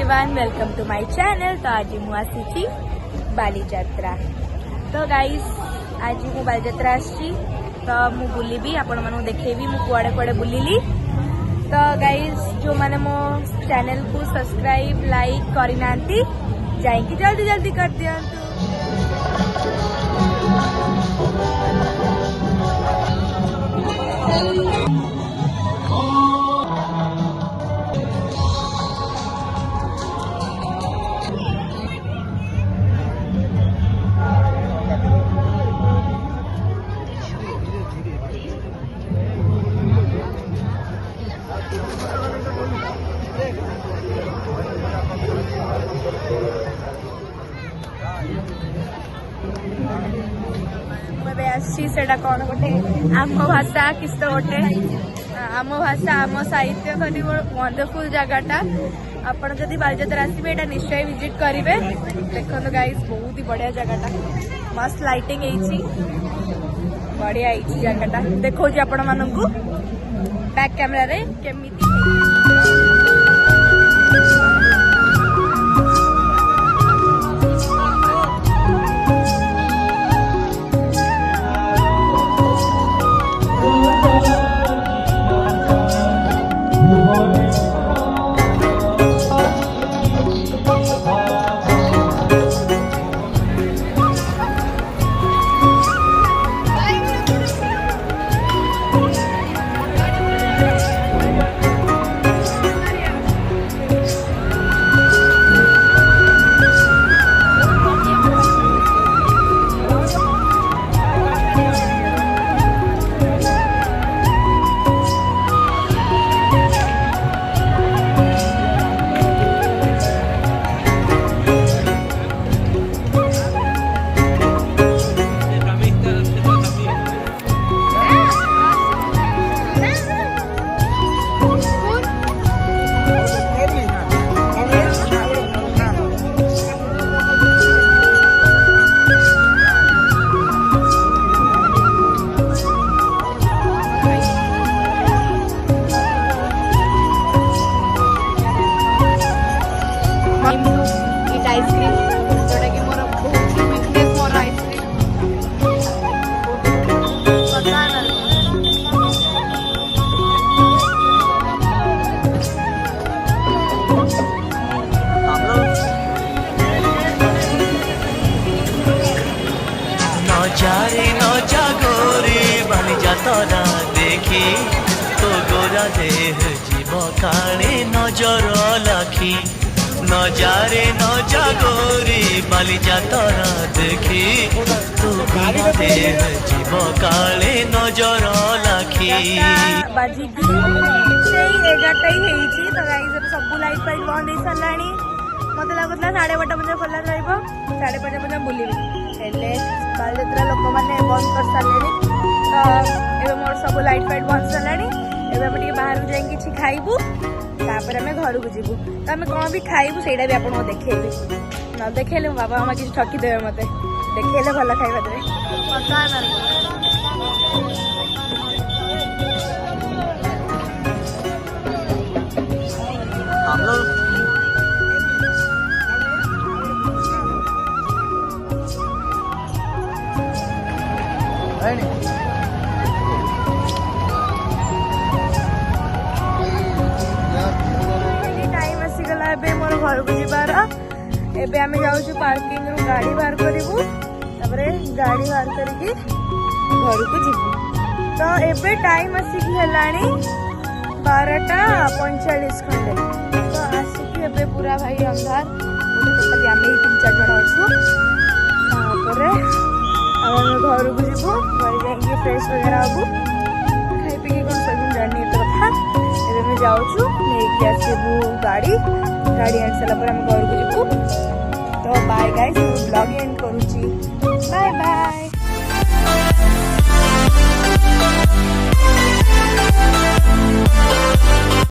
Everyone, welcome to my channel. तो आज मु आसी बालीजात्रा। तो गाइस आज मु बालीजात्रा आसी तो मु बुलिबी आपण मानु देखेबी मु कुआडे कुआडे बुलिली। तो गाइस जो माने मो चैनल को सब्सक्राइब लाइक करिनांती जाइकी जल्दी जल्दी कर दियंतु। सेटा कौन गोटे आम भाषा किस गोटे आम भाषा आम साहित्य करी वंडरफुल जगहटा। आपण जदि बालीजात्रा आसबे एटा निश्चय विजिट करेंगे। देखो गाइस बहुत ही बढ़िया जगहटा, मस्त लाइटिंग बढ़िया जगहटा। देखो आपण मानू बैक कैमरा रे केमिति आइसक्रीम जोटा कि मोर बहुत वीकनेस मोर आइसक्रीम नजारे नजा गोरे बालीजात्रा देखी तो गोरा देह जीव काणे नजर लाखी। नजारे नजा गोरे बालीजात्रा देखी तो गोरा देह जीव काणे नजर लाखी। बाजी से 11टा ही हेची। तो गाइस अब सब लाइट फाइट बंद हो साराणी। मत लगुला 5:30 बजे खोला रहिबो, 5:30 बजे बुलिबी हेले बालीजात्रा लोक मैंने बंद कर सारे। तो ये मोर सब लाइट फाइट बंद साराणी। एबे हम बाहर जाई किछि खाइबू, तापर आम घर को जीवु। तो आम कौन भी खाइबू सेटा भी आपको देखेबी। न देखेले बाबा मामा किसी ठकी देवे, मत देखेले भल खाଇବା देवे। हम लोग टाइम आसीगला एबे मोर घर को जीवार। एबे आम जाऊँ पार्किंग रु गाड़ी बाहर करूँ, तापर गाड़ी बाहर करके घर को जीवु। तो एबे टाइम आसिकी हेलाणी 12:45 खंडे। तो आसिकी एबे पूरा भाई अंधार टोटाली आम 3-4 जन अच्छु। तापर आम घर को जीवु, घर जाइए फ्रेश वगैरह हबू, खाई पी कौन सब जानी तो कथा। एबे जाऊँ नहीं आसबू गाड़ी आनी सारा आम घर को जीवु। तो बाय गाइस, ब्लॉग एंड करुची। Bye bye.